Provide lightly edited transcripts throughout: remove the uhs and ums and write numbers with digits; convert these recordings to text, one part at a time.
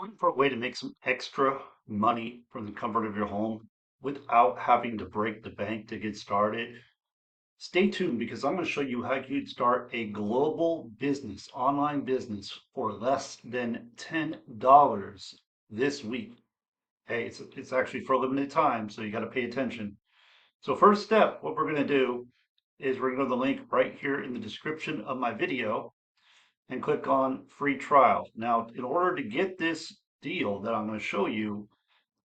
Looking for a way to make some extra money from the comfort of your home without having to break the bank to get started? Stay tuned because I'm going to show you how you can start a global business, online business for less than $10 this week. Hey, it's actually for a limited time, so you got to pay attention. So first step, what we're going to do is we're going to go to the link right here in the description of my video and click on free trial. Now, in order to get this deal that I'm going to show you,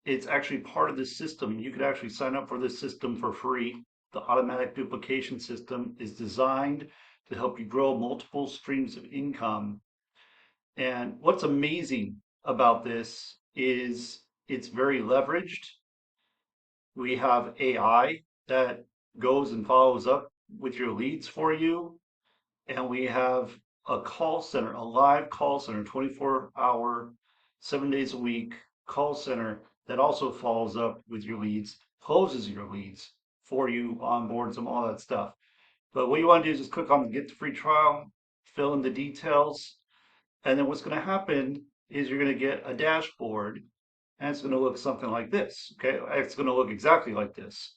it's actually part of this system. You could actually sign up for this system for free. The automatic duplication system is designed to help you grow multiple streams of income. And what's amazing about this is it's very leveraged. We have AI that goes and follows up with your leads for you. And we have a call center, a live call center, 24-hour, 7 days a week call center that also follows up with your leads, closes your leads for you, onboards them, all that stuff. But what you want to do is just click on get the free trial, fill in the details, and then what's going to happen is you're going to get a dashboard and it's going to look something like this. Okay, it's going to look exactly like this.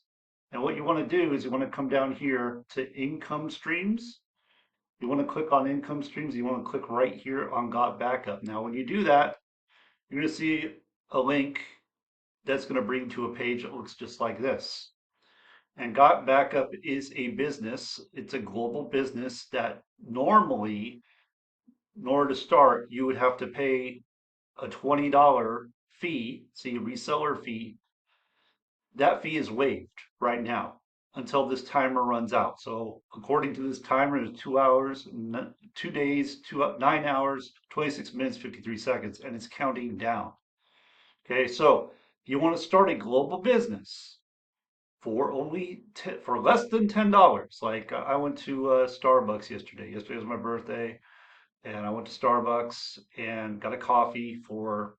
And what you want to do is you want to come down here to income streams. You want to click on income streams. You want to click right here on GotBackup. Now, when you do that, you're going to see a link that's going to bring you to a page that looks just like this. And GotBackup is a business. It's a global business that normally, in order to start, you would have to pay a $20 fee, see, reseller fee. That fee is waived right now until this timer runs out. So according to this timer, it's 2 hours, 2 days, 9 hours, 26 minutes, 53 seconds, and it's counting down. Okay, so you want to start a global business for for less than $10. Like I went to Starbucks yesterday. Yesterday was my birthday, and I went to Starbucks and got a coffee for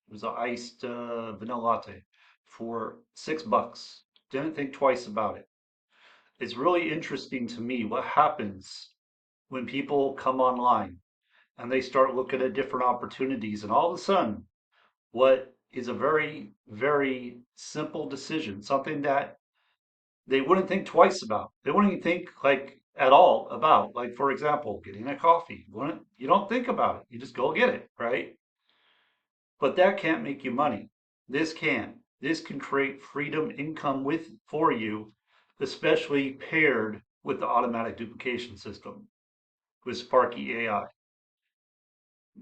it was an iced vanilla latte for $6. Didn't think twice about it. It's really interesting to me what happens when people come online and they start looking at different opportunities, and all of a sudden, what is a very, very simple decision, something that they wouldn't think twice about. They wouldn't even think like at all about, like for example, getting a coffee. You don't think about it. You just go get it, right? But that can't make you money. This can. This can create freedom income for you, especially paired with the automatic duplication system with Sparky AI.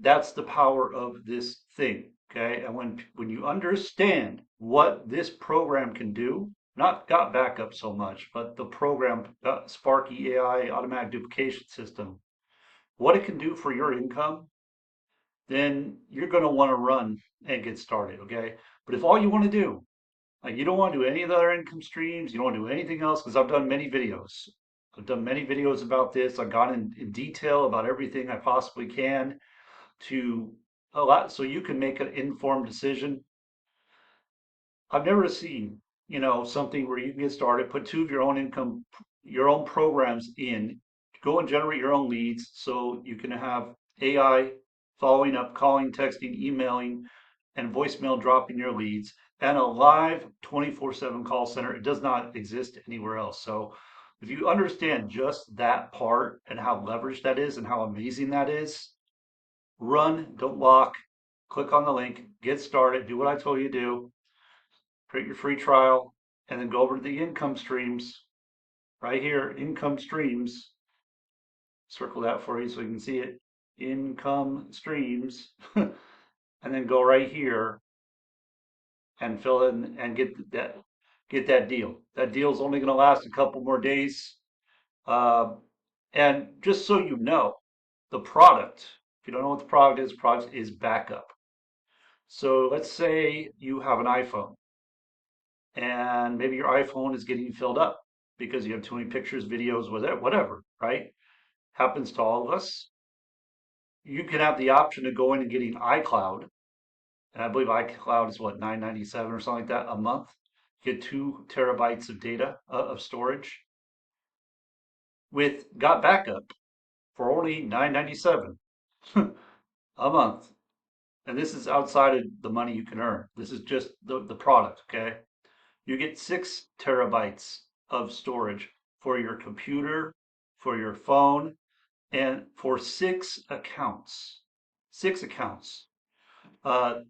That's the power of this thing. Okay. And when you understand what this program can do, not GotBackup so much, but the program Sparky AI automatic duplication system, what it can do for your income, then you're going to want to run and get started. Okay. But if all you want to do, like you don't want to do any of the other income streams, you don't want to do anything else, because I've done many videos. I've done many videos about this. I've gone in detail about everything I possibly can to a lot so you can make an informed decision. I've never seen, something where you can get started, put two of your own income, your own programs in, go and generate your own leads so you can have AI following up, calling, texting, emailing, and voicemail dropping your leads, and a live 24/7 call center. It does not exist anywhere else. So if you understand just that part and how leveraged that is and how amazing that is, run, don't walk, click on the link, get started, do what I told you to do, create your free trial, and then go over to the income streams right here, income streams. Circle that for you so you can see it. Income streams, and then go right here and fill in and get that deal. That deal is only going to last a couple more days. Uh, and just so you know, the product, if you don't know what the product is backup. So let's say you have an iPhone and maybe your iPhone is getting filled up because you have too many pictures, videos, whatever, right? Happens to all of us. You can have the option of going and getting iCloud, and I believe iCloud is what, 997 or something like that a month. Get 2 terabytes of data of storage with GotBackup for only 997 a month. and this is outside of the money you can earn. This is just the product, okay? You get 6 terabytes of storage for your computer, for your phone, and for 6 accounts. 6 accounts. Uh,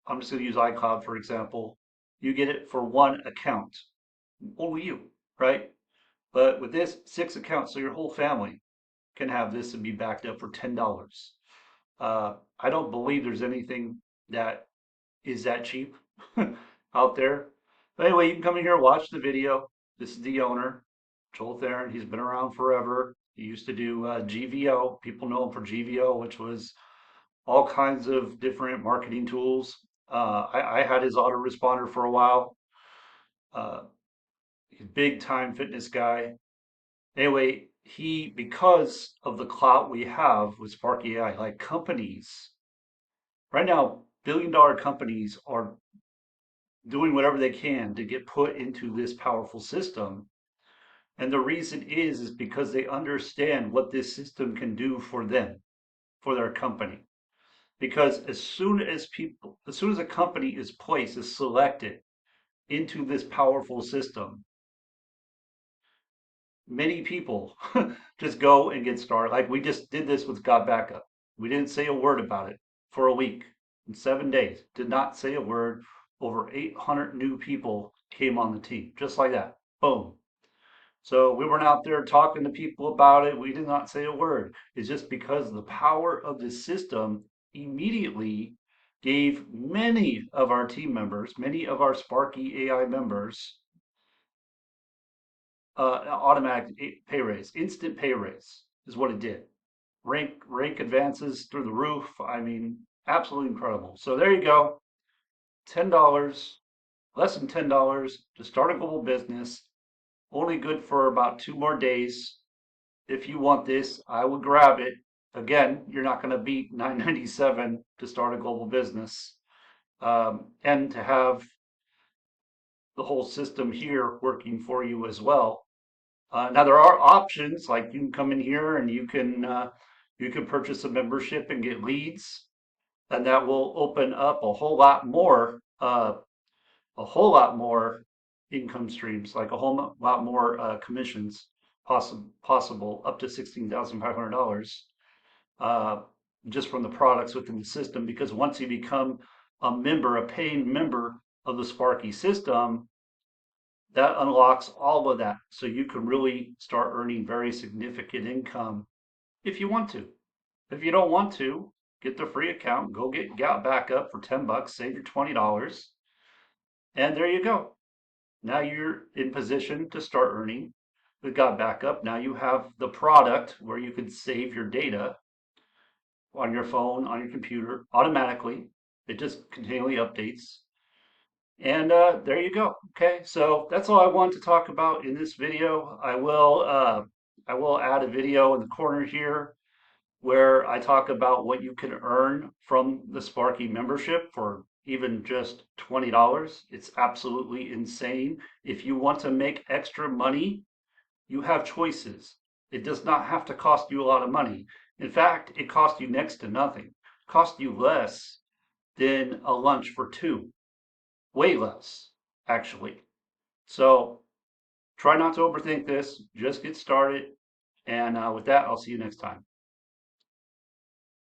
I'm just going to use iCloud for example. You get it for one account, only you, right? But with this, 6 accounts, so your whole family can have this and be backed up for $10. I don't believe there's anything that is that cheap out there. But anyway, you can come in here, watch the video. This is the owner, Joel Theron. He's been around forever. He used to do GVO. People know him for GVO, which was all kinds of different marketing tools. I had his autoresponder for a while. Uh, he's a big time fitness guy. Anyway, because of the clout we have with Sparky AI, like companies, right now, billion-dollar companies are doing whatever they can to get put into this powerful system. And the reason is because they understand what this system can do for them, for their company. Because as soon as a company is selected into this powerful system, many people just go and get started. Like we just did this with GotBackup. We didn't say a word about it for a week. In 7 days, did not say a word. Over 800 new people came on the team, just like that. Boom. So we weren't out there talking to people about it. We did not say a word. It's just because the power of the system immediately gave many of our team members, many of our Sparky AI members, automatic pay raise, instant pay raise is what it did. Rank advances through the roof. I mean, absolutely incredible. So there you go. $10, less than $10 to start a global business. Only good for about 2 more days. If you want this, I would grab it. Again, you're not going to beat $9.97 to start a global business, and to have the whole system here working for you as well. Now there are options like you can come in here and you can purchase a membership and get leads, and that will open up a whole lot more income streams, like a whole lot more commissions possible up to $16,500 uh, just from the products within the system. Because once you become a paying member of the Sparky system, that unlocks all of that. So you can really start earning very significant income if you want to. If you don't want to, get the free account, go get GotBackup for $10, save your $20, and there you go. Now you're in position to start earning with GotBackup. Now you have the product where you can save your data on your phone, on your computer automatically. It just continually updates. And there you go. Okay, so that's all I want to talk about in this video. I will add a video in the corner here where I talk about what you can earn from the Sparky membership for even just $20. It's absolutely insane. If you want to make extra money, you have choices. It does not have to cost you a lot of money. In fact, it costs you next to nothing. It costs you less than a lunch for two. Way less, actually. So try not to overthink this. Just get started. And with that, I'll see you next time.